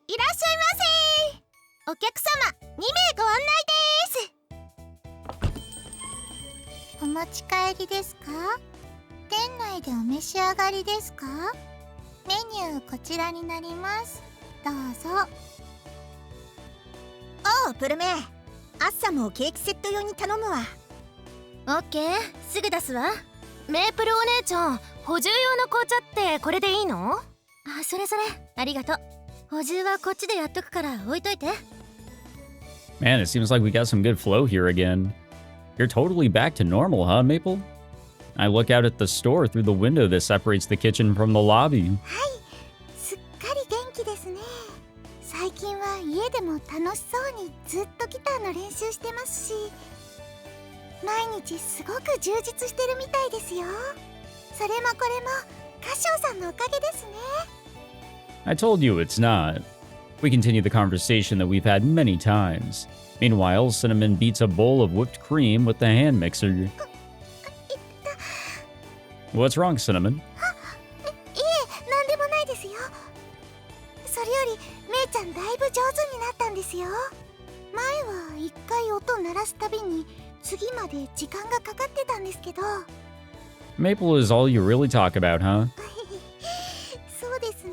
いらっしゃいませ。お客様2名ご案内です。お持ち帰りですか？店内でお召し上がりですか？メニューこちらになります。どうぞ。おうプルメ、朝もケーキセット用に頼むわ。オッケー、すぐ出すわ。メープルお姉ちゃん、補充用の紅茶ってこれでいいの？あ、それありがとう。補充はこっちでやっとくから置いといて。 Man, it seems like we got some good flow here again. You're totally back to normal, huh, Maple? I look out at the store through the window that separates the kitchen from the lobby. はい、すっかり元気ですね。最近は家でも楽しそうにずっとギターの練習してますし、毎日すごく充実してるみたいですよ。それもこれもカショウさんのおかげですね。I told you it's not. We continue the conversation that we've had many times. Meanwhile, Cinnamon beats a bowl of whipped cream with the hand mixer. What's wrong, Cinnamon? いえ、なんでもないですよ。それよりめいちゃんだいぶ上手になったんですよ。前は一回音鳴らすたびに次まで時間がかかってたんですけど。Maple is all you really talk about, huh? そうですね。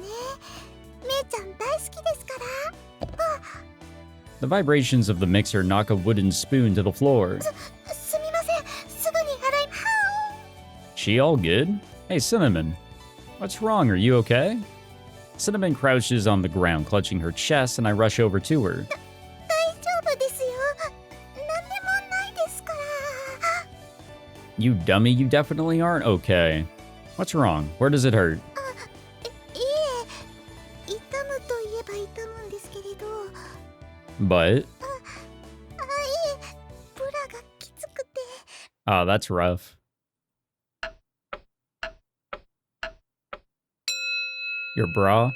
めいちゃん大好きですから。The vibrations of the mixer knock a wooden spoon to the floor. すみません、すぐに洗い。She all good? Hey, Cinnamon. What's wrong? Are you okay? Cinnamon crouches on the ground, clutching her chest, and I rush over to her. 大丈夫ですよ。なんでもないですから。You dummy, you definitely aren't okay. What's wrong? Where does it hurt? いえ、痛むといえば痛むんですけれど。But? いえ、ブラがきつくて。Oh, that's rough. Your bra? はい。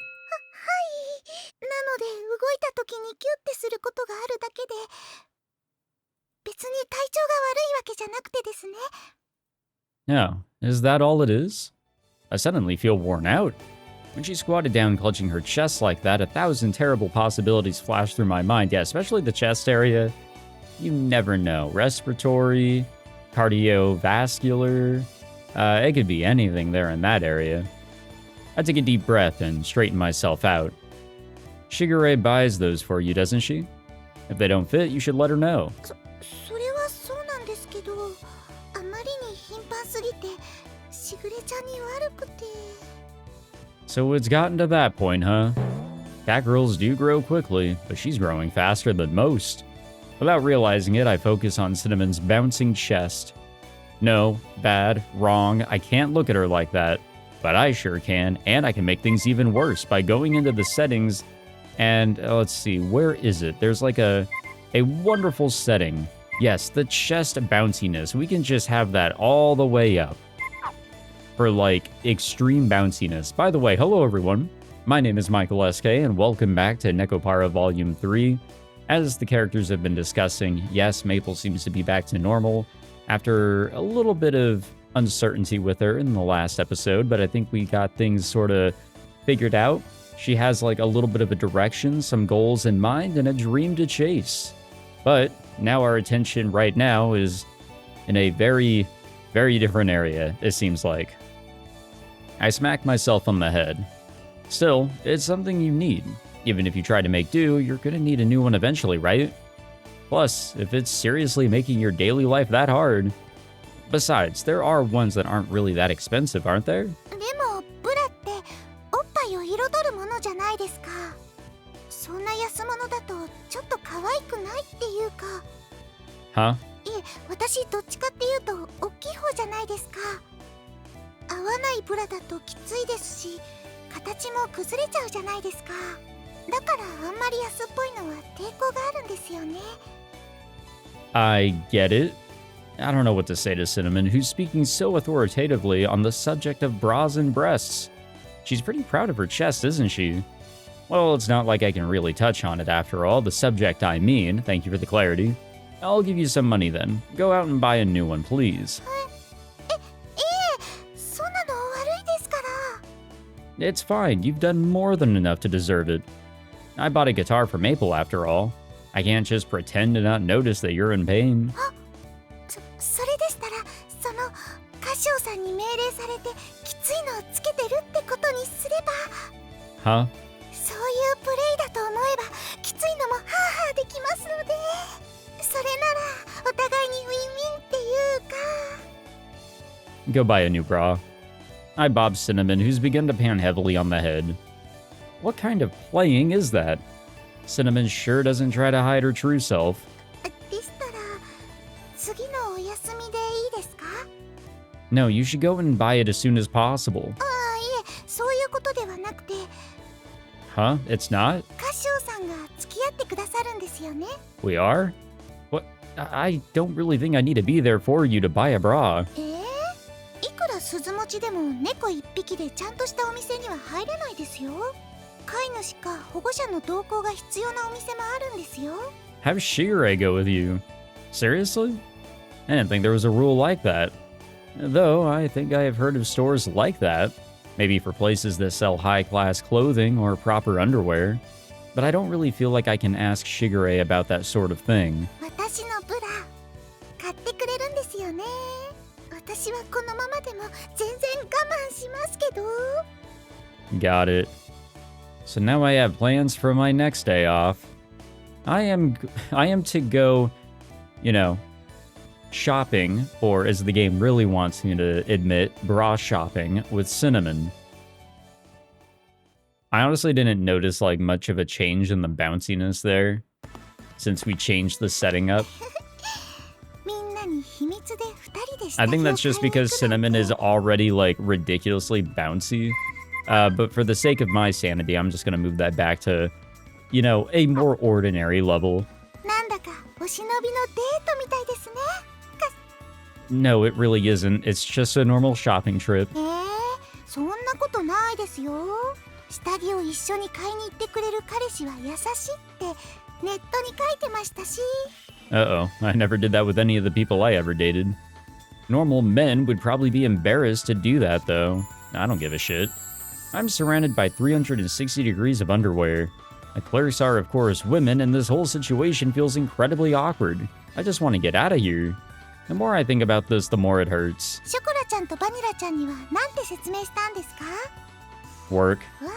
なので動いた時にキュッてすることがあるだけで、別に体調が悪いわけじゃなくてですね。No. Is that all it is? I suddenly feel worn out. When she squatted down, clutching her chest like that, 1,000 terrible possibilities flashed through my mind. Yeah, especially the chest area. You never know. Respiratory, cardiovascular. It could be anything there in that area. I take a deep breath and straighten myself out. Shigure buys those for you, doesn't she? If they don't fit, you should let her know. それはそうなんですけど、あまりに頻繁すぎてしぐれちゃんに悪くて。 So it's gotten to that point, huh? Catgirls do grow quickly, but she's growing faster than most. Without realizing it, I focus on Cinnamon's bouncing chest. No, bad, wrong, I can't look at her like that. But I sure can, and I can make things even worse by going into the settings and, let's see, where is it? There's like a wonderful setting. Yes, the chest bounciness. We can just have that all the way up for like extreme bounciness. By the way, hello everyone. My name is Michael SK, and welcome back to NEKOPARA Volume 3. As the characters have been discussing, yes, Maple seems to be back to normal after a little bit of uncertainty with her in the last episode, but I think we got things sort of figured out. She has like a little bit of a direction, some goals in mind, and a dream to chase. But now our attention right now is in a very, very different area, it seems like. I smack myself on the head. Still, it's something you need. Even if you try to make do, you're gonna need a new one eventually, right? Plus, if it's seriously making your daily life that hard. Besides, there are ones that aren't really that expensive, aren't there? でもブラっておっぱいを彩るものじゃないですか。そんな安物だとちょっと可愛くないっていうか。Huh? いえ、私どっちかっていうと大きい方じゃないですか。合わないブラだときついですし、形も崩れちゃうじゃないですか。だからあんまり安っぽいのは抵抗があるんですよね。I get it. I don't know what to say to Cinnamon, who's speaking so authoritatively on the subject of bras and breasts. She's pretty proud of her chest, isn't she? Well, it's not like I can really touch on it after all. The subject I mean, thank you for the clarity. I'll give you some money then. Go out and buy a new one, please. そんなの悪いですから。It's fine, you've done more than enough to deserve it. I bought a guitar for Maple after all. I can't just pretend to not notice that you're in pain. それでしたら、そのカシオさんに命令されてきついのをつけてるってことにすれば。Huh? そういうプレイだと思えばきついのもハーハーできますので、それならお互いにウィンウィンっていうか。 Go buy a new bra. I bob Cinnamon, who's begun to pan heavily on the head. What kind of playing is that? Cinnamon sure doesn't try to hide her true self. でしたら次のお休みでいいですか？ No, you should go and buy it as soon as possible. いえ、そういうことではなくて。 Huh? It's not? カシオさんが付き合ってくださるんですよね。 We are? What? I don't really think I need to be there for you to buy a bra. いくら鈴持ちでも猫一匹でちゃんとしたお店には入れないですよ。飼い主か保護者の同行が必要なお店もあるんですよ。 Have Shigure go with you. Seriously? I didn't think there was a rule like that. Though, I think I have heard of stores like that. Maybe for places that sell high-class clothing or proper underwear. But I don't really feel like I can ask Shigure about that sort of thing. 私のブラ買ってくれるんですよね。私はこのままでも全然我慢しますけど。 Got it. So now I have plans for my next day off. I am to go, you know, shopping, or as the game really wants me to admit, bra shopping with Cinnamon. I honestly didn't notice like much of a change in the bounciness there since we changed the setting up. I think that's just because Cinnamon is already like ridiculously bouncy. But for the sake of my sanity, I'm just gonna move that back to, you know, a more ordinary level. なんだかお忍びのデートみたいですね。No, it really isn't. It's just a normal shopping trip. そんなことないですよ。下着を一緒に買いに行ってくれる彼氏は優しいってネットに書いてましたし。 Uh-oh, I never did that with any of the people I ever dated. Normal men would probably be embarrassed to do that, though. I don't give a shit. I'm surrounded by 360 degrees of underwear. The clerks are, of course, women, and this whole situation feels incredibly awkward. I just want to get out of here. The more I think about this, the more it hurts. ショコラちゃんとバニラちゃんには何て説明したんですか？ Work. わ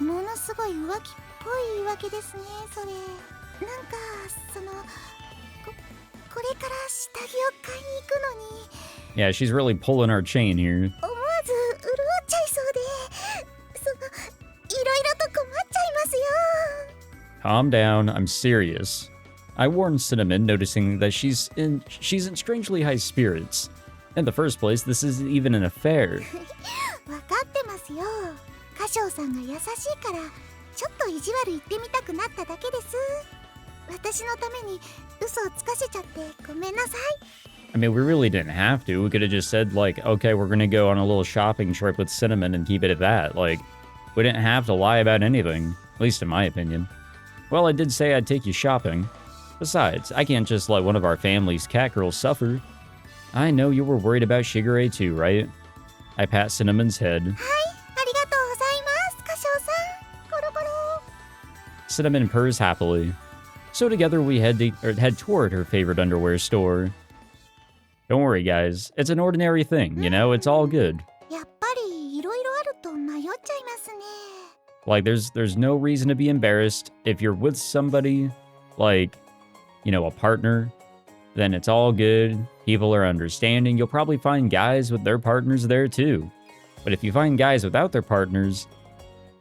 あ、ものすごい浮気っぽい言い訳ですね、それ。なんか、これから下着を買いに行くのに。 Yeah, she's really pulling our chain here. 思わず潤っちゃいそうで、いろいろと困っちゃいますよ。 Calm down, I'm serious. I warned Cinnamon, noticing that she's in strangely high spirits. In the first place, this isn't even an affair. わかってますよ。カショウさんが優しいから、ちょっと意地悪言ってみたくなっただけです。私のために嘘をつかせちゃってごめんなさい。 I mean, we really didn't have to. We could have just said, like, okay, we're gonna go on a little shopping trip with Cinnamon and keep it at that. Like, we didn't have to lie about anything, at least in my opinion. Well, I did say I'd take you shopping. Besides, I can't just let one of our family's catgirls suffer. I know you were worried about Shigure too, right? I pat Cinnamon's head. はい、ありがとうございます、カショウさん。コロコロ。 Cinnamon purrs happily. So together we head toward her favorite underwear store. Don't worry, guys. It's an ordinary thing, you know? It's all good. やっぱりいろいろあると迷っちゃいますね。 Like, there's no reason to be embarrassed. If you're with somebody, like, you know, a partner, then it's all good. People are understanding. You'll probably find guys with their partners there too. But if you find guys without their partners,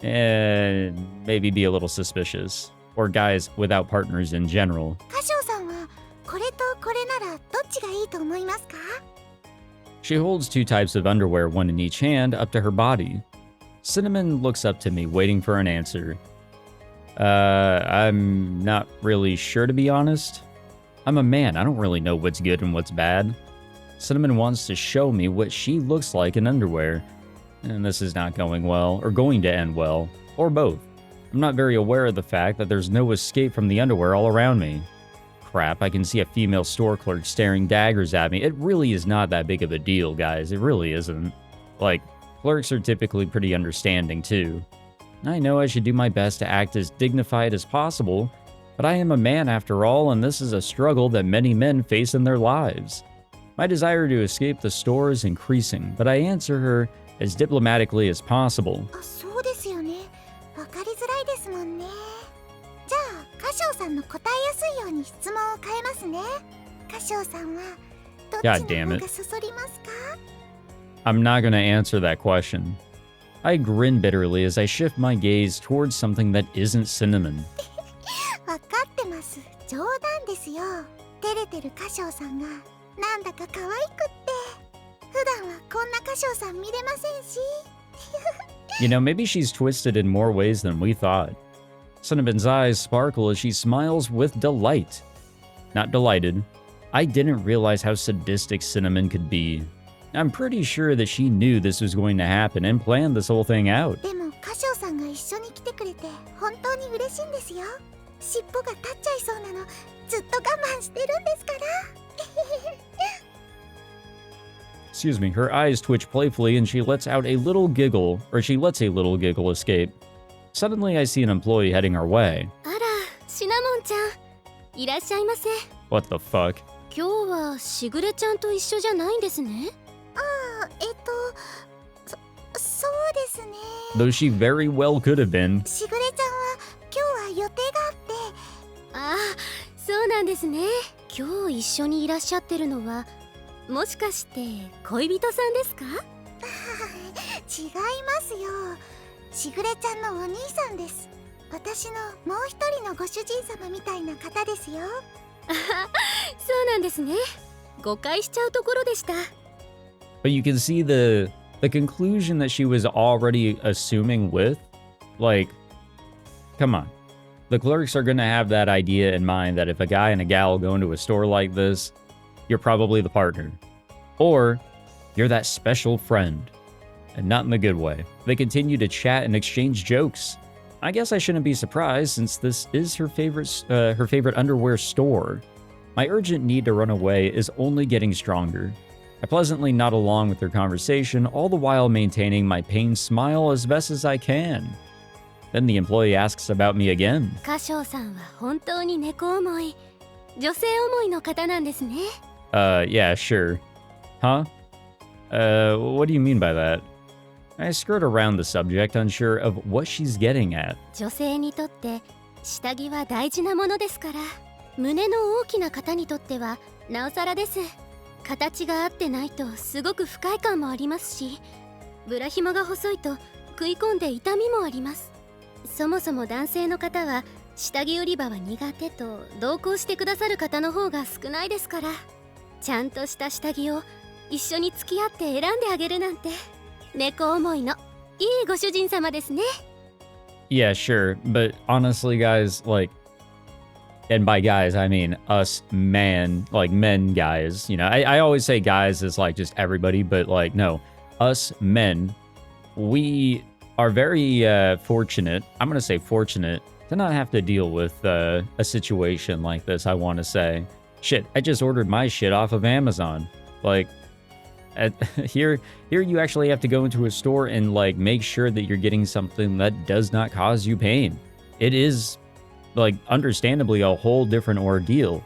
maybe be a little suspicious. Or guys without partners in general. カショウさんはこれとこれならどっちがいいと思いますか？ She holds two types of underwear, one in each hand, up to her body. Cinnamon looks up to me, waiting for an answer. I'm not really sure, to be honest. I'm a man, I don't really know what's good and what's bad. Cinnamon wants to show me what she looks like in underwear. And this is not going well, or going to end well, or both. I'm not very aware of the fact that there's no escape from the underwear all around me. Crap, I can see a female store clerk staring daggers at me. It really is not that big of a deal, guys. It really isn't. Like, Clerks are typically pretty understanding, too. I know I should do my best to act as dignified as possible, but I am a man after all, and this is a struggle that many men face in their lives. My desire to escape the store is increasing, but I answer her as diplomatically as possible. あ、そうですよね。わかりづらいですもんね。じゃあ、カショウさんの答えやすいように質問を変えますね。カショウさんはどっち God の damn 方 it. がそそりますか？ I'm not going to answer that question. I grin bitterly as I shift my gaze towards something that isn't cinnamon. わかってます。冗談ですよ。照れてるカショウさんがなんだか可愛くって。普段はこんなカショウさん見れませんし。You know, maybe she's twisted in more ways than we thought. Cinnamon's eyes sparkle as she smiles with delight. Not delighted. I didn't realize how sadistic Cinnamon could be. I'm pretty sure that she knew this was going to happen and planned this whole thing out. でもカショウさんが一緒に来てくれて本当に嬉しいんですよ。尻尾が立っちゃいそうなのずっと我慢してるんですから。Excuse me, her eyes twitch playfully and she lets a little giggle escape. Suddenly, I see an employee heading our way. あら、シナモンちゃん、いらっしゃいませ。 What the fuck? 今日はしぐれちゃんと一緒じゃないんですね。そうですね。 Though she very well could have been. しぐれちゃんは今日は予定があって。ああ、そうなんですね。今日一緒にいらっしゃってるのは、もしかして恋人さんですか？違いますよ。しぐれちゃんのお兄さんです。私のもう一人のご主人様みたいな方ですよ。そうなんですね。誤解しちゃうところでした。 But you can see the conclusion that she was already assuming with. Like, come on. The clerks are going to have that idea in mind that if a guy and a gal go into a store like this, you're probably the partner. Or you're that special friend. And not in the good way. They continue to chat and exchange jokes. I guess I shouldn't be surprised since this is her favorite underwear store. My urgent need to run away is only getting stronger. I pleasantly nod along with their conversation, all the while maintaining my pained smile as best as I can. Then the employee asks about me again. カショウさんは本当に猫思い、女性思いの方なんですね。Yeah, sure. Huh? What do you mean by that? I skirt around the subject, unsure of what she's getting at. 女性にとって下着は大事なものですから、胸の大きな方にとってはなおさらです。形が合ってないとすごく不快感もありますし、ブラ紐が細いと食い込んで痛みもあります。そもそも男性の方は下着売り場は苦手と同行してくださる方の方が少ないですから、ちゃんとした下着を一緒に付き合って選んであげるなんて猫思いのいいご主人様ですね。 Yeah, sure. But honestly, guys, like, and by guys, I mean us men guys. You know, I always say guys as like just everybody, but like, no, us men, we are very fortunate. I'm going to say fortunate to not have to deal with a situation like this, I want to say. Shit, I just ordered my shit off of Amazon. Like, here you actually have to go into a store and like make sure that you're getting something that does not cause you pain. It is, like, understandably a whole different ordeal.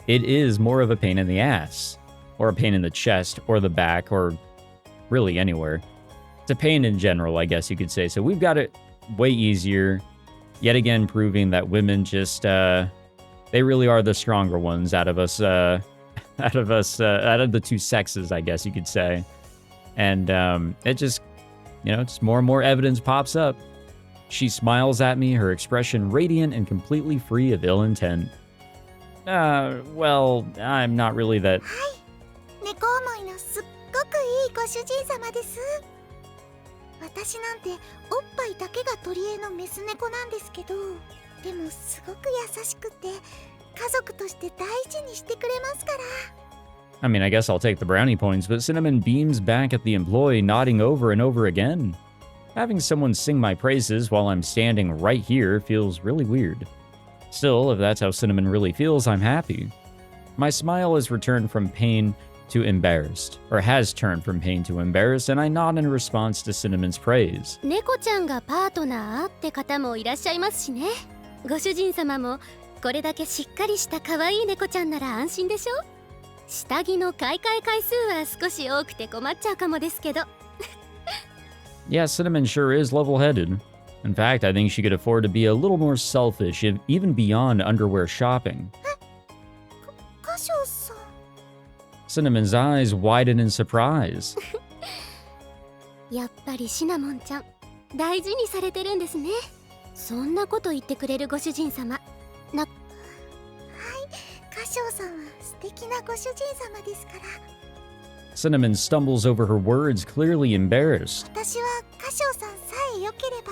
It is more of a pain in the ass, or a pain in the chest, or the back, or really anywhere. It's a pain in general, I guess you could say. So we've got it way easier, yet again proving that women just, they really are the stronger ones out of us, out of the two sexes, I guess you could say. And it just, you know, just more and more evidence pops up. She smiles at me, her expression radiant and completely free of ill intent. Well, I'm not really that. はい、猫思いのすっごくいいご主人様です。私なんておっぱいだけが取り柄のメス猫なんですけど、でもすごく優しくて家族として大事にしてくれますから。I mean, I guess I'll take the brownie points, but Cinnamon beams back at the employee, nodding over and over again. Having someone sing my praises while I'm standing right here feels really weird. Still, if that's how Cinnamon really feels, I'm happy. My smile is returned from pain to embarrassed, or has turned from pained to embarrassed, and I nod in response to Cinnamon's praise. 猫ちゃんがパートナーって方もいらっしゃいますしね。ご主人様もこれだけしっかりした可愛い猫ちゃんなら安心でしょ。下着の買い替え回数は少し多くて困っちゃうかもですけど。Yeah, Cinnamon sure is level-headed. In fact, I think she could afford to be a little more selfish, even beyond underwear shopping. カショウさん。 Cinnamon's eyes widen in surprise. やっぱりシナモンちゃん大事にされてるんですね。そんなこと言ってくれるご主人様な。はい、カショウさんは素敵なご主人様ですから。 Cinnamon stumbles over her words, clearly embarrassed. 私はカショウさんさえ良ければ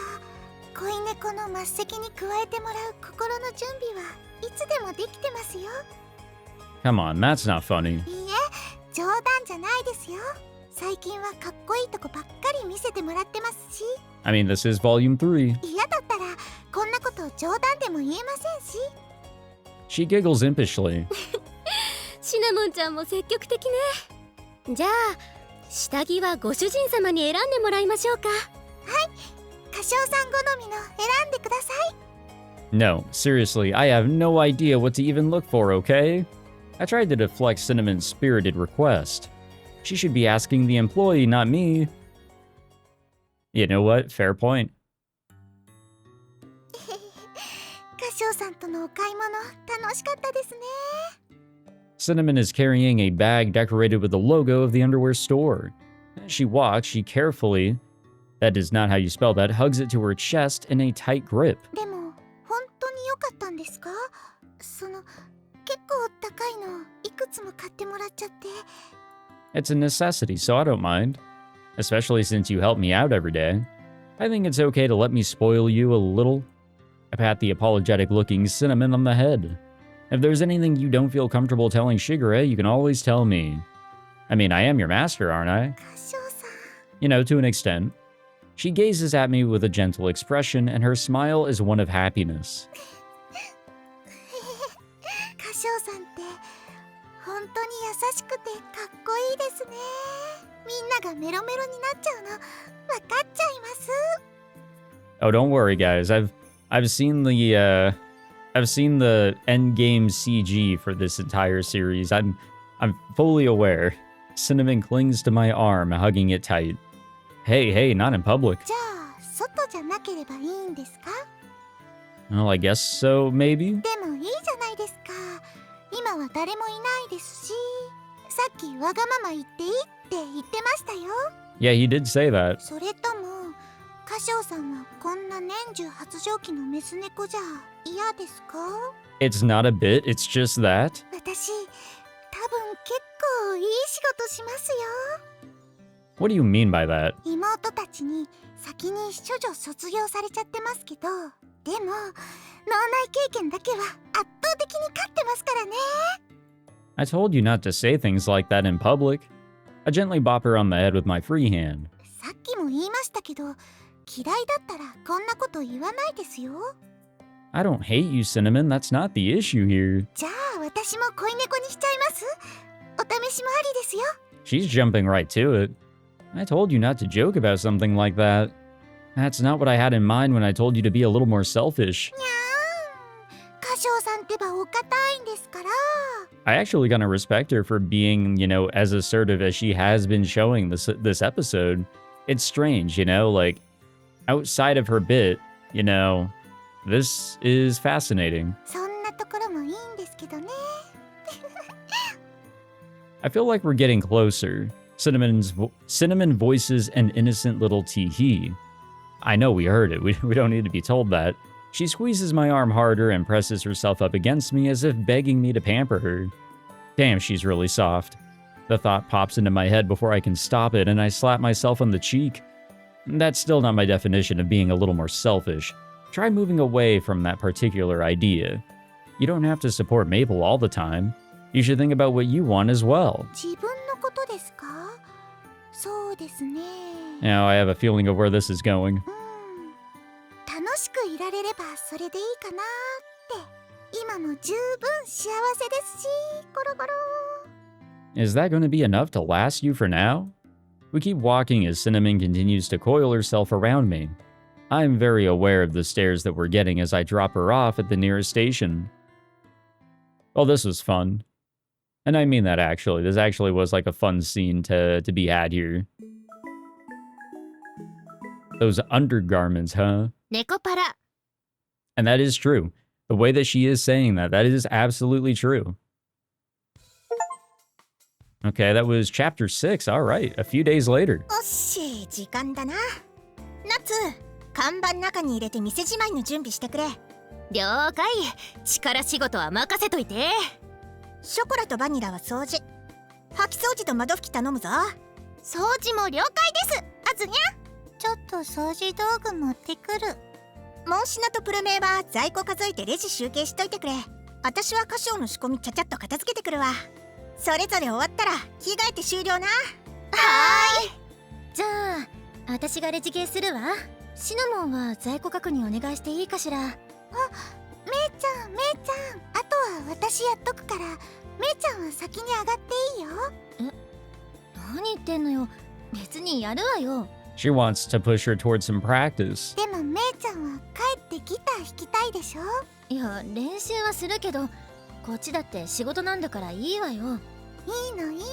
恋猫の末席に加えてもらう心の準備はいつでもできてますよ。 Come on, that's not funny. いいえ、冗談じゃないですよ。最近はかっこいいとこばっかり見せてもらってますし。 I mean, this is Volume 3. 嫌だったらこんなこと冗談でも言えませんし。 She giggles impishly. シナモンちゃんも積極的ね。じゃあ下着はご主人様に選んでもらいましょうか。はい、カショウさん好みの選んでください。 No, seriously, I have no idea what to even look for, okay? I tried to deflect Cinnamon's spirited request. She should be asking the employee, not me. You know what? Fair point. カショウさんとのお買い物楽しかったですね。 Cinnamon is carrying a bag decorated with the logo of the underwear store. As she walks, she carefully, that is not how you spell that, hugs it to her chest in a tight grip. でも本当に良かったんですか？その結構高いのいくつも買ってもらっちゃって。 It's a necessity, so I don't mind. Especially since you help me out every day. I think it's okay to let me spoil you a little. I pat the apologetic-looking Cinnamon on the head. If there's anything you don't feel comfortable telling Shigure, you can always tell me. I mean, I am your master, aren't I? カショウさん。 You know, to an extent. She gazes at me with a gentle expression, and her smile is one of happiness. カショウさんって本当に優しくてかっこいいですね。みんながメロメロになっちゃうの分かっちゃいます。 Oh, don't worry, guys. I've seen the endgame CG for this entire series. I'm fully aware. Cinnamon clings to my arm, hugging it tight. Hey, not in public. じゃあ外じゃなければいいんですか？ Well, I guess so, maybe? でもいいじゃないですか。今は誰もいないですし、さっきわがまま言っていいって言ってましたよ。 Yeah, he did say that. それともカショウさんはこんな年中発情期のメス猫じゃ嫌ですか？ It's not a bit, it's just that. 私、多分結構いい仕事しますよ。 What do you mean by that? 妹たちに先に処女卒業されちゃってますけど、でも脳内経験だけは圧倒的に勝ってますからね。 I told you not to say things like that in public. I gently bop her on the head with my free hand. さっきも言いましたけど、嫌いだったらこんなこと言わないですよ。 I don't hate you, Cinnamon. That's not the issue here. じゃあ私も恋猫にしちゃいます。お試しもありですよ。 She's jumping right to it. I told you not to joke about something like that. That's not what I had in mind when I told you to be a little more selfish. にゃーん。カショウさんってばお堅いんですから。 I actually gotta respect her for being, as assertive as she has been showing this episode. It's strange, like, outside of her bit, this is fascinating. そんなところもいいんですけどね。 I feel like we're getting closer. Cinnamon voices an innocent little tee-hee. I know we heard it. We don't need to be told that. She squeezes my arm harder and presses herself up against me as if begging me to pamper her. Damn, she's really soft. The thought pops into my head before I can stop it, and I slap myself on the cheek. That's still not my definition of being a little more selfish. Try moving away from that particular idea. You don't have to support Maple all the time. You should think about what you want as well. 自分のことですか？そうですね。 Now, I have a feeling of where this is going. 楽しくいられればそれでいいかなって。今も十分幸せですし、ゴロゴロ。Is that going to be enough to last you for now? We keep walking as Cinnamon continues to coil herself around me. I'm very aware of the stares that we're getting as I drop her off at the nearest station. Well, this was fun. And I mean that actually. This actually was like a fun scene to be had here. Those undergarments, huh? NEKOPARA. And that is true. The way that she is saying that, that is absolutely true. Okay, that was chapter 6. All right, a few days later. おっし、時間だな。夏、看板中に入れて店じまいの準備してくれ。了解。力仕事は任せといて。ショコラとバニラは掃除。掃き掃除と窓拭き頼むぞ。掃除も了解です。あずにゃ。ちょっと掃除道具持ってくる。モンシナとプルメイは在庫数えてレジ集計しといてくれ。私は歌唱の仕込みちゃちゃっと片付けてくるわ。それぞれ終わったら着替えて終了な。はーい。じゃあ私がレジゲーするわ。シナモンは在庫確認お願いしていいかしら。あ、めいちゃん、めいちゃん。あとは私やっとくから、めいちゃんは先に上がっていいよ。何言ってんのよ。別にやるわよ。She wants to push her towards some practice. でもめいちゃんは帰ってギター弾きたいでしょ。いや、練習はするけど、こっちだって仕事なんだからいいわよ。いいのいいの。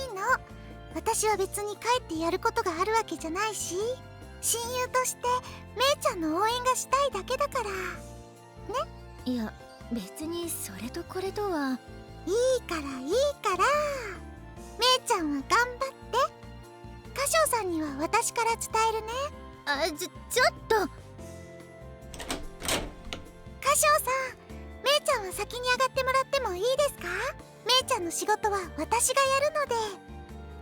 私は別に帰ってやることがあるわけじゃないし、親友としてめいちゃんの応援がしたいだけだから。ね。いや、別にそれとこれとは。いいからいいから。めいちゃんは頑張って。歌唱さんには私から伝えるね。あ、ちょっと。歌唱さん、めいちゃんは先に上がってもらってもいいですか？めいちゃんの仕事は私がやるので。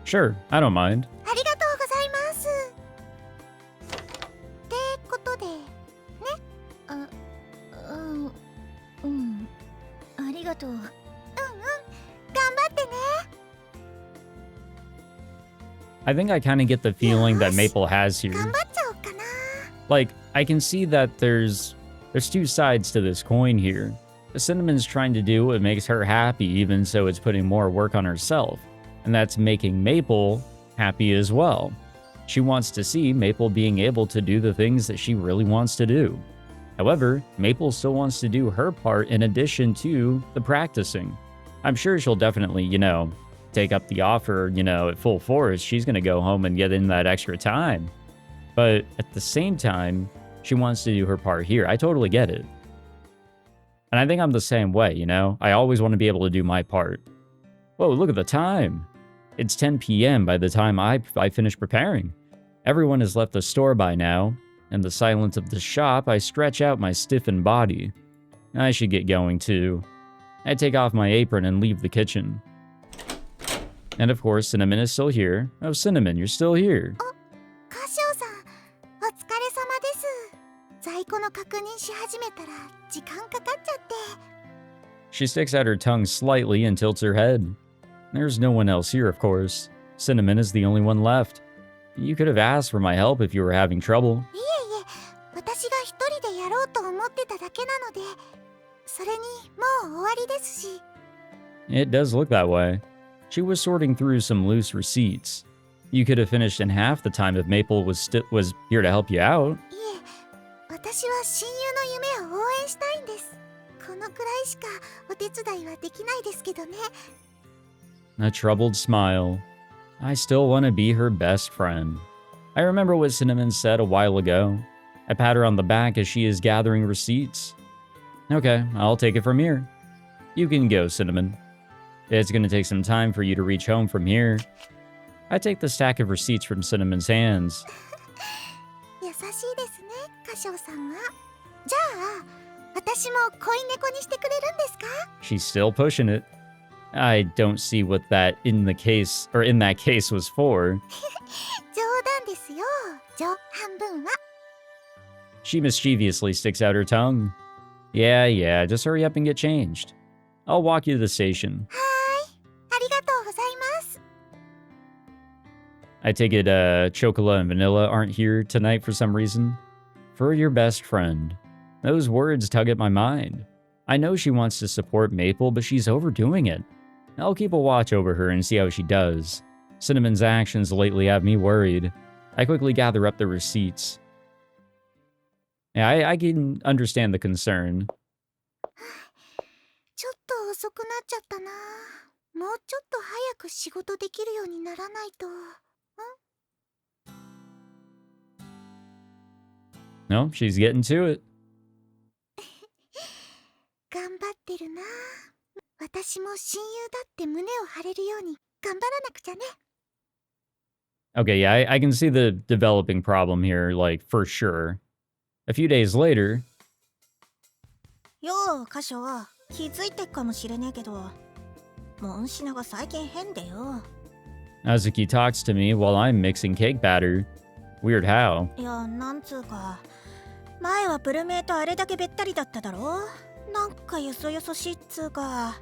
Sure, I don't mind. ありがとうございます。ってことで、ね。ありがとう。頑張ってね。I think I kind of get the feeling that Maple has here. 頑張っちゃおうかな。Like, I can see that there's two sides to this coin here. Cinnamon's trying to do what makes her happy, even so it's putting more work on herself. And that's making Maple happy as well. She wants to see Maple being able to do the things that she really wants to do. However, Maple still wants to do her part in addition to the practicing. I'm sure she'll definitely, take up the offer, at full force. She's going to go home and get in that extra time. But at the same time, she wants to do her part here. I totally get it. And I think I'm the same way, I always want to be able to do my part. Whoa, look at the time. It's 10 p.m. by the time I finish preparing. Everyone has left the store by now. In the silence of the shop, I stretch out my stiffened body. I should get going too. I take off my apron and leave the kitchen. And of course, Cinnamon is still here. Oh, Cinnamon, you're still here. 歌唱さん、お疲れ様です。在庫の確認し始めたら時間かかっちゃって。She sticks out her tongue slightly and tilts her head. There's no one else here, of course. Cinnamon is the only one left. You could have asked for my help if you were having trouble. いえいえ、私が一人でやろうと思ってただけなので、それにもう終わりですし。It does look that way. She was sorting through some loose receipts. You could have finished in half the time if Maple was here to help you out. いえ、私は親友の夢を応援したいんです。このくらいしかお手伝いはできないですけどね。A troubled smile. I still want to be her best friend. I remember what Cinnamon said a while ago. I pat her on the back as she is gathering receipts. Okay, I'll take it from here. You can go, Cinnamon. It's going to take some time for you to reach home from here. I take the stack of receipts from Cinnamon's hands. 優しいですね、歌唱さんは。じゃあ、私も恋猫にしてくれるんですか？ She's still pushing it. I don't see what that in that case was for. 冗談ですよ。半分は。She mischievously sticks out her tongue. Yeah, just hurry up and get changed. I'll walk you to the station. はーい、ありがとうございます。I take it Chocola and Vanilla aren't here tonight for some reason. For your best friend. Those words tug at my mind. I know she wants to support Maple, but she's overdoing it. I'll keep a watch over her and see how she does. Cinnamon's actions lately have me worried. I quickly gather up the receipts. Yeah, I can understand the concern. ちょっと遅くなっちゃったな。もうちょっと早く仕事できるようにならないと。No, she's getting to it. 頑張ってるな。私も親友だって胸を張れるように頑張らなくちゃね。Okay, yeah, I can see the developing problem here, like, for sure. A few days later... よう、カショ、気づいてっかもしれねえけど、モンシナが最近変でよ。Azuki talks to me while I'm mixing cake batter. Weird how. いや、なんつうか、前はブルメイとあれだけべったりだっただろ。なんかよそよそしいっつうか、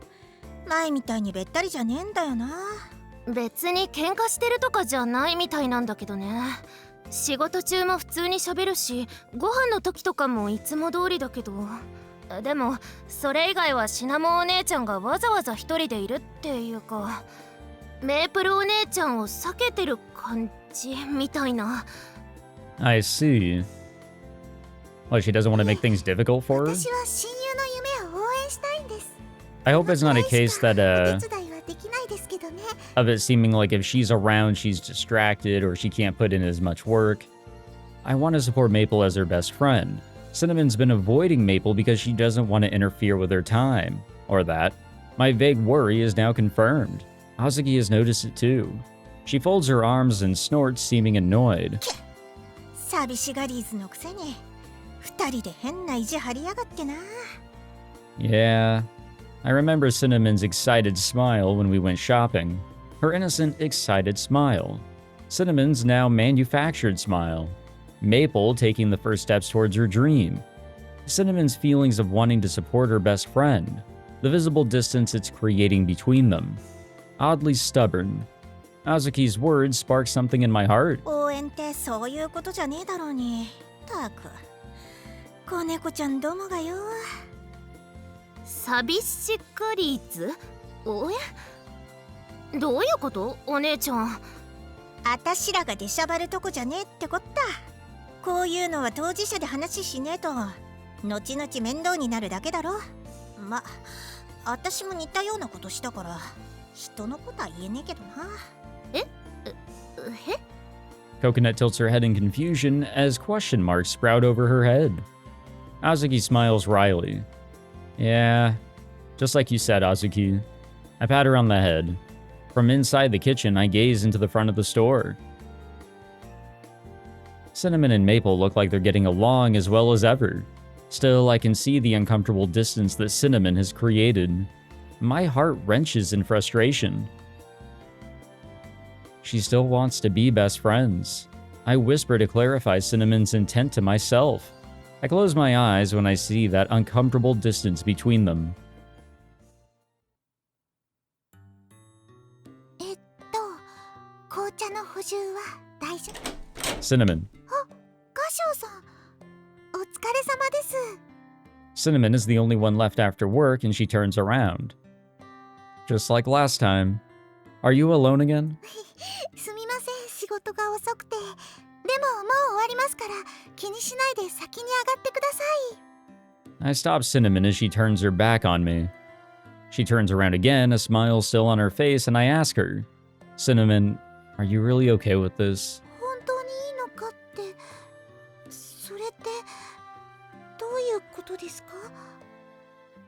前みたいにべったりじゃねえんだよな。別に喧嘩してるとかじゃないみたいなんだけどね。仕事中も普通に喋るし、ご飯の時とかもいつも通りだけど、でもそれ以外はシナモンお姉ちゃんがわざわざ一人でいるっていうか、メープルお姉ちゃんを避けてる感じみたいな。 I see. Well, she doesn't want to make things difficult for her? 私は親友の夢を応援したいんです。 I hope it's not a case that, お手伝いはできないですけどね。 of it seeming like if she's around, she's distracted or she can't put in as much work. I want to support Maple as her best friend. Cinnamon's been avoiding Maple because she doesn't want to interfere with her time. Or that. My vague worry is now confirmed. Azuki has noticed it too. She folds her arms and snorts, seeming annoyed. 寂しがりーずのくせに、二人で変な意地張りやがってな。Yeah. I remember Cinnamon's excited smile when we went shopping. Her innocent, excited smile. Cinnamon's now manufactured smile. Maple taking the first steps towards her dream. Cinnamon's feelings of wanting to support her best friend. The visible distance it's creating between them. Oddly stubborn. Azuki's words spark something in my heart. 応援ってそういうことじゃねえだろうに。たく、子猫ちゃんどもがよ。寂しがりず？おや？どういうこと？お姉ちゃん。あたしらが出しゃばるとこじゃねえってこった。こういうのは当事者で話しねえと、後々面倒になるだけだろ。ま、あたしも似たようなことしたから、人のことは言えねえけどな。Coconut tilts her head in confusion as question marks sprout over her head. Azuki smiles wryly. Yeah, just like you said, Azuki. I pat her on the head. From inside the kitchen, I gaze into the front of the store. Cinnamon and Maple look like they're getting along as well as ever. Still, I can see the uncomfortable distance that Cinnamon has created. My heart wrenches in frustration. She still wants to be best friends. I whisper to clarify Cinnamon's intent to myself. I close my eyes when I see that uncomfortable distance between them. 紅茶の補充は大丈夫。 Cinnamon. カショウさん、お疲れ様です。 Cinnamon is the only one left after work and she turns around. Just like last time. Are you alone again? すみません、仕事が遅くて。でももう終わりますから、気にしないで先に上がってください。 I stop Cinnamon as she turns her back on me. She turns around again, a smile still on her face, and I ask her, Cinnamon, are you really okay with this? 本当にいいのかって、それってどういうことですか？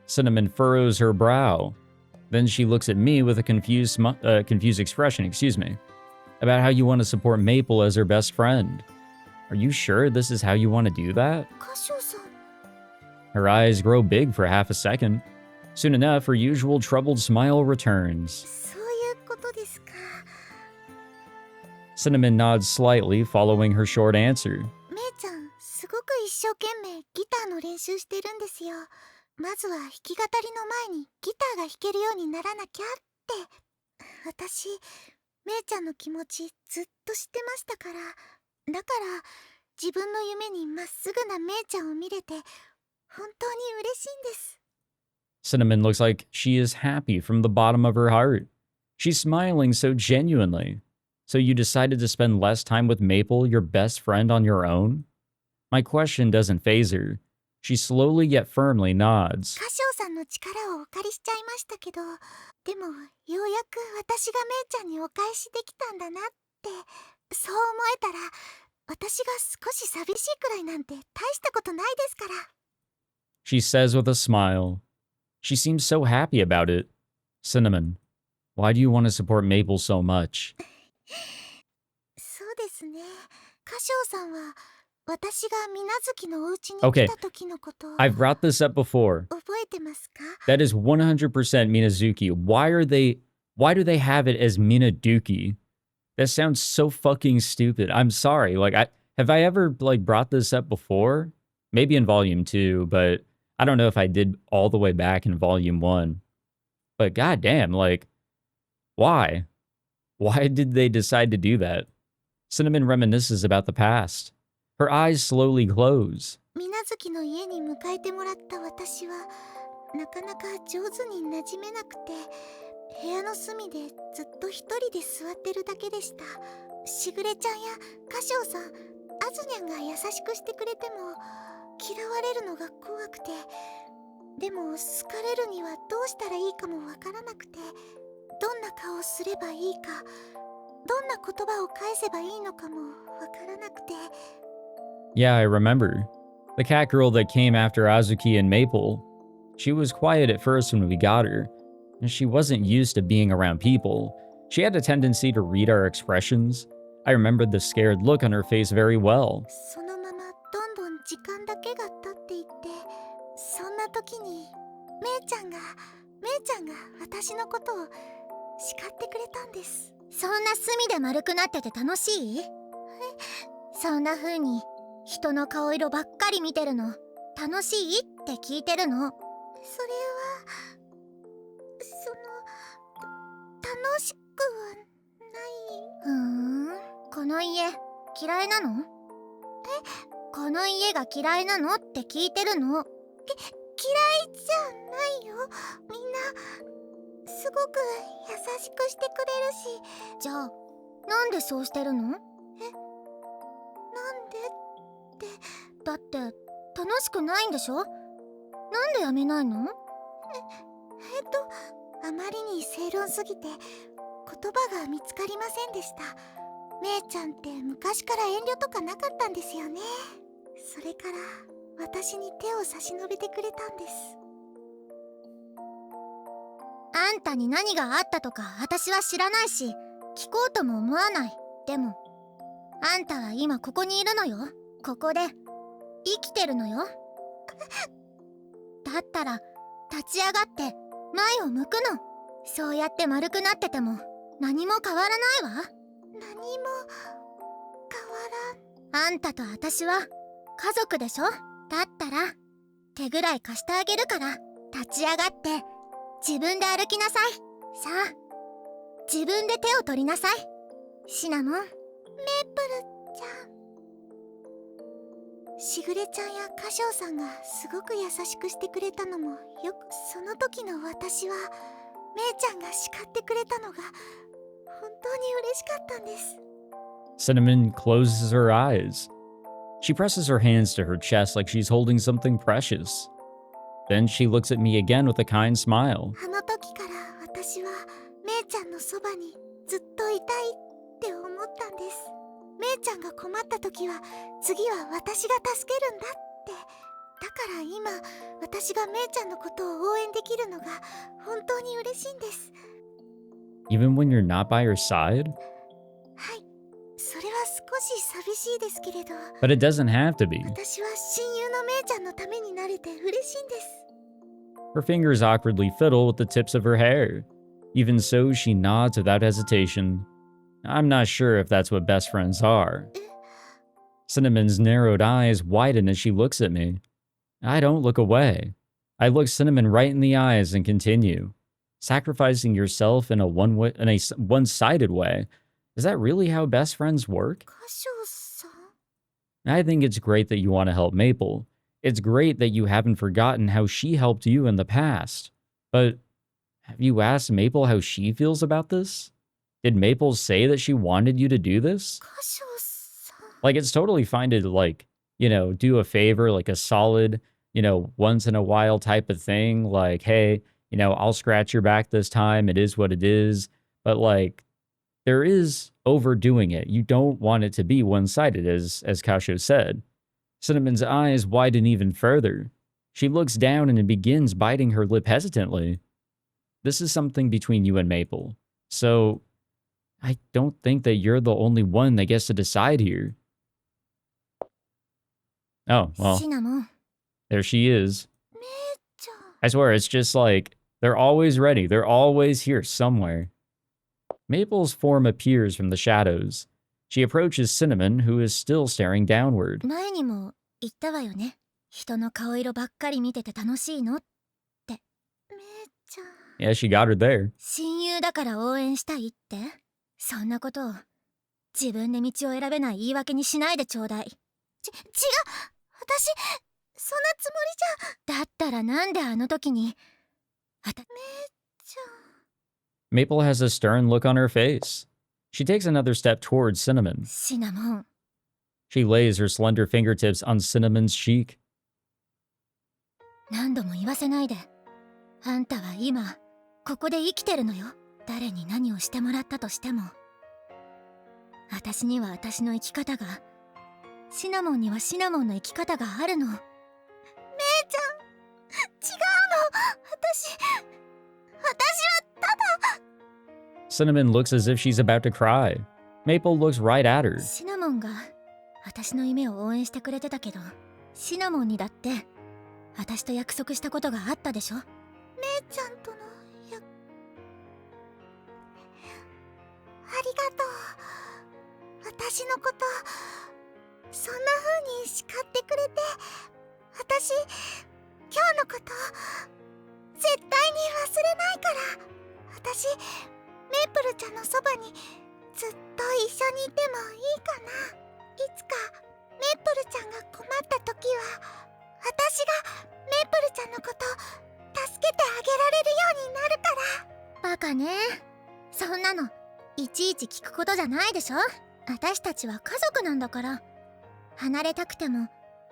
Cinnamon furrows her brow. Then she looks at me with a confused expression, about how you want to support Maple as her best friend. Are you sure this is how you want to do that? カショウさん、 Her eyes grow big for half a second. Soon enough, her usual troubled smile returns. そういうことですか。 Cinnamon nods slightly, following her short answer. めいちゃん、すごく一生懸命ギターの練習してるんですよ。まずは弾き語りの前にギターが弾けるようにならなきゃって。私、めいちゃんの気持ちずっと知ってましたから。だから自分の夢にまっすぐなめいちゃんを見れて本当に嬉しいんです。Cinnamon looks like she is happy from the bottom of her heart. She's smiling so genuinely. So you decided to spend less time with Maple, your best friend, on your own? My question doesn't faze her. She slowly yet firmly nods. カショウさんの力をお借りしちゃいましたけど、でもようやく私がメイちゃんにお返しできたんだなって、そう思えたら、私が少し寂しいくらいなんて大したことないですから。She says with a smile. She seems so happy about it. Cinnamon, why do you want to support Maple so much? そうですね。カショウさんは私が水無月のお家に Okay, 来た時のことを I've brought this up before. 覚えてますか？ That is 100% Minazuki. Why do they have it as Minaduki? That sounds so fucking stupid. I'm sorry. Have I ever brought this up before? Maybe in volume 2, but I don't know if I did all the way back in volume 1. But goddamn, why? Why did they decide to do that? Cinnamon reminisces about the past. Her eyes slowly close. 水無月の家に迎えてもらった私はなかなか上手に馴染めなくて、部屋の隅でずっと一人で座ってるだけでした。しぐれちゃんやカショウさん、アズニャンが優しくしてくれても嫌われるのが怖くて、でも好かれるにはどうしたらいいかもわからなくて、どんな顔をすればいいか、どんな言葉を返せばいいのかもわからなくて。 Yeah, I remember. The cat girl that came after Azuki and Maple. She was quiet at first when we got her, and she wasn't used to being around people. She had a tendency to read our expressions. I remembered the scared look on her face very well. そのままどんどん時間だけが経っていって、そんな時にメイちゃんが私のことを叱ってくれたんです。そんな隅で丸くなってて楽しい？そんな風に人の顔色ばっかり見てるの楽しいって聞いてるの。それは楽しくはない。この家嫌いなの？この家が嫌いなのって聞いてるの。嫌いじゃないよ。みんなすごく優しくしてくれるし。じゃあなんでそうしてるの？なんでって。だって楽しくないんでしょ？なんでやめないの？あまりに正論すぎて言葉が見つかりませんでした。メイちゃんって昔から遠慮とかなかったんですよね。それから私に手を差し伸べてくれたんです。あんたに何があったとか私は知らないし、聞こうとも思わない。でもあんたは今ここにいるのよ。ここで生きてるのよ。だったら立ち上がって前を向くの。そうやって丸くなってても何も変わらないわ。何も変わらん。あんたと私は家族でしょ。だったら手ぐらい貸してあげるから立ち上がって自分で歩きなさい。さあ自分で手を取りなさい。シナモン。メープルちゃん。しぐれちゃんやカショウさんがすごく優しくしてくれたのもよく、その時の私はメイちゃんが叱ってくれたのが本当に嬉しかったんです。 Cinnamon closes her eyes. She presses her hands to her chest like she's holding something precious. Then she looks at me again with a kind smile. あの時から私はメイちゃんのそばにずっといたいって思ったんです。メイちゃんが困った時は次は私が助けるんだって。だから今私がメイちゃんのことを応援できるのが本当に嬉しいんです。 Even when you're not by her side? はい、それは少し寂しいですけれど、 But it doesn't have to be. 私は親友のメイちゃんのためになれて嬉しいんです。 Her fingers awkwardly fiddle with the tips of her hair. Even so, she nods without hesitation. I'm not sure if that's what best friends are. Cinnamon's narrowed eyes widen as she looks at me. I don't look away. I look Cinnamon right in the eyes and continue. Sacrificing yourself in a one-sided way. Is that really how best friends work? カショウさん。 I think it's great that you want to help Maple. It's great that you haven't forgotten how she helped you in the past. But have you asked Maple how she feels about this? Did Maple say that she wanted you to do this? 歌唱さん Like, it's totally fine to, like, do a favor, like a solid, once in a while type of thing. Like, hey, I'll scratch your back this time. It is what it is. But, like, there is overdoing it. You don't want it to be one-sided, as Kashou said. Cinnamon's eyes widen even further. She looks down and begins biting her lip hesitantly. This is something between you and Maple. So, I don't think that you're the only one that gets to decide here. Oh, well, シナモン there she is. めっちゃ I swear, it's just like, they're always ready. They're always here somewhere. Maple's form appears from the shadows. She approaches Cinnamon, who is still staring downward. 前にも言ったわよね。人の顔色ばっかり見てて楽しいのって。めっちゃ Yeah, she got her there. 親友だから応援したいって。そんなことを自分で道を選べない言い訳にしないでちょうだい。違う、私そんなつもりじゃ。だったらなんであの時に。めっちゃ Maple has a stern look on her face. She takes another step towards Cinnamon. シナモン She lays her slender fingertips on Cinnamon's cheek. 何度も言わせないで。あんたは今ここで生きてるのよ。誰に何をしてもらったとしても、私には私の生き方が、シナモンにはシナモンの生き方があるの。めいちゃん、違うの。私はただ。 Cinnamon looks as if she's about to cry. Maple looks right at her. シナモンが私の夢を応援してくれてたけど、シナモンにだって私と約束したことがあったでしょ。めいちゃんとの約ありがとう。私のことそんな風に叱ってくれて、私今日のこと絶対に忘れないから。私メープルちゃんのそばにずっと一緒にいてもいいかな。いつかメープルちゃんが困った時は、私がメープルちゃんのこと助けてあげられるようになるから。バカね、そんなのいちいち聞くことじゃないでしょ。私たちは家族なんだから。離れたくても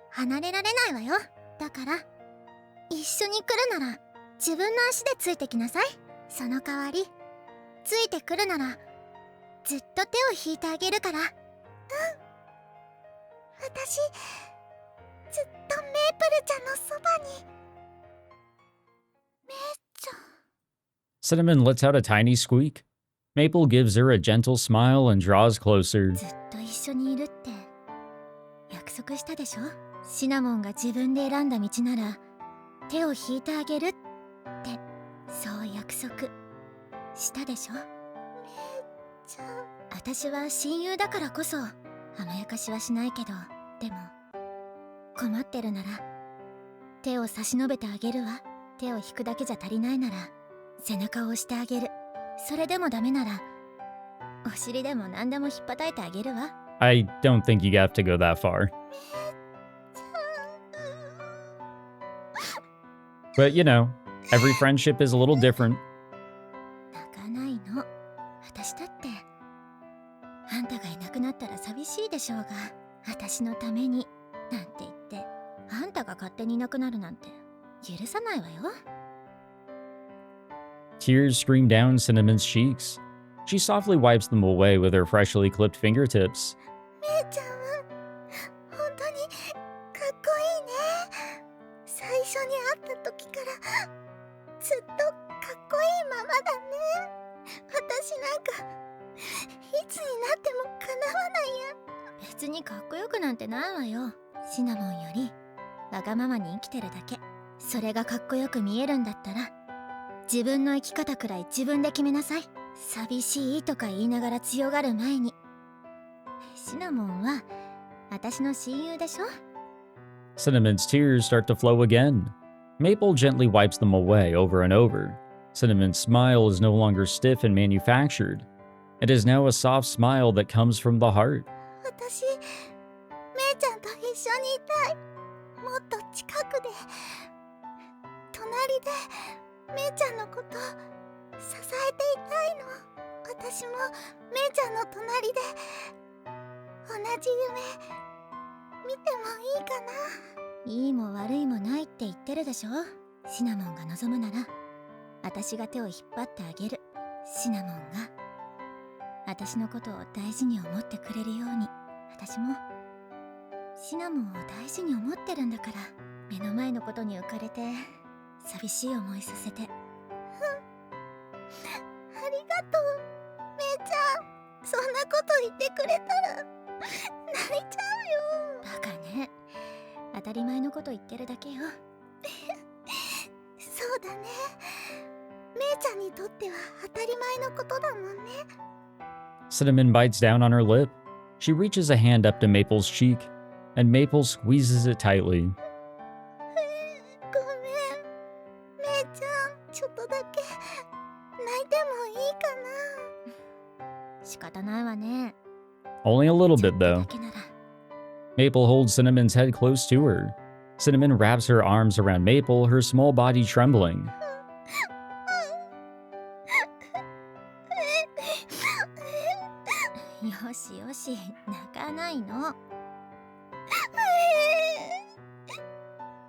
離れられないわよ。だから一緒に来るなら自分の足でついてきなさい。その代わりついてくるならずっと手を引いてあげるから。うん、私ずっとメープルちゃんのそばに。めっちゃ Cinnamon lets out a tiny squeak. Maple gives her a gentle smile and draws closer. ずっと一緒にいるって約束したでしょ。シナモンが自分で選んだ道なら手を引いてあげるって、そう約束したでしょ。めっちゃ私は親友だからこそ甘やかしはしないけど、でも困ってるなら手を差し伸べてあげるわ。手を引くだけじゃ足りないなら背中を押してあげる。それでもダメならお尻でも何でも引っ叩いてあげるわ。 I don't think you have to go that far. But, every friendship is a little different. 泣かないの。私だってあんたがいなくなったら寂しいでしょうが、私のためになんて言ってあんたが勝手にいなくなるなんて許さないわよ。 Tears stream down Cinnamon's cheeks. She softly wipes them away with her freshly clipped fingertips. めいちゃんは本当にかっこいいね。最初に会った時からずっとかっこいいままだね。私なんかいつになってもかなわないや。別にかっこよくなんてないわよ。シナモンよりわがままに生きてるだけ。それがかっこよく見えるんだったら自分の生き方くらい自分で決めなさい。寂しいとか言いながら強がる前に。シナモンは私の親友でしょ。 Cinnamon's tears start to flow again. Maple gently wipes them away over and over. Cinnamon's smile is no longer stiff and manufactured. It is now a soft smile that comes from the heart. 私めいちゃんと一緒にいたい。もっと近くで隣でめいちゃんのこと支えていたいの。私もめいちゃんの隣で同じ夢見てもいいかな。いいも悪いもないって言ってるでしょ。シナモンが望むなら私が手を引っ張ってあげる。シナモンが私のことを大事に思ってくれるように、私もシナモンを大事に思ってるんだから。目の前のことに浮かれて寂しい思いさせて。ありがとうめいちゃん。そんなこと言ってくれたら泣いちゃうよ。バカね。当たり前のこと言ってるだけよ。そうだね。めいちゃんにとっては当たり前のことだもんね。Cinnamon bites down on her lip. She reaches a hand up to Maple's cheek, and Maple squeezes it tightly. ごめんめいちゃん、ちょっとだけ泣いてもいいかな。仕方ないわね。 Only a little bit, だ though. けなら。 Maple holds Cinnamon's head close to her. Cinnamon wraps her arms around Maple, her small body trembling. よしよし、泣かないの。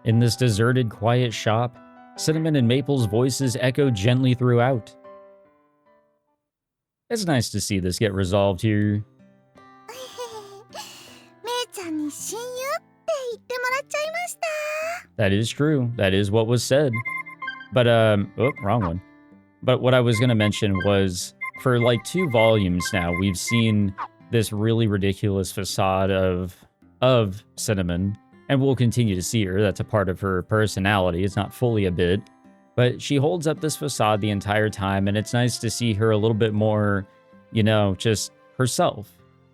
In this deserted, quiet shop, Cinnamon and Maple's voices echo gently throughout. It's nice to see this get resolved here. めいちゃんに親友って言ってもらっちゃいました。 That is true. That is what was said. But, oh, wrong one. But what I was going to mention was, for like 2 volumes now, we've seen this really ridiculous facade of Cinnamon, and we'll continue to see her. That's a part of her personality. It's not fully a bit, but she holds up this facade the entire time, and it's nice to see her a little bit more, you know, just herself,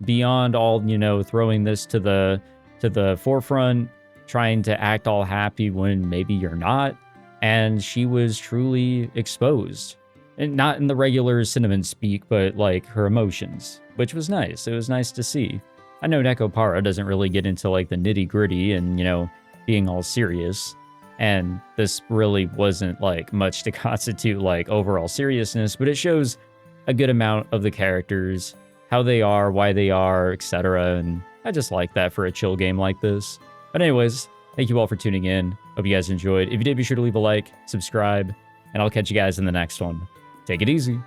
beyond all, you know, throwing this to the forefront, trying to act all happy when maybe you're not. And she was truly exposed. And not in the regular Cinnamon speak, but like her emotions, which was nice. It was nice to see. I know NEKOPARA doesn't really get into like the nitty gritty and, you know, being all serious. And this really wasn't like much to constitute like overall seriousness, but it shows a good amount of the characters, how they are, why they are, etc. And I just like that for a chill game like this. But anyways, thank you all for tuning in. Hope you guys enjoyed. If you did, be sure to leave a like, subscribe, and I'll catch you guys in the next one. Take it easy.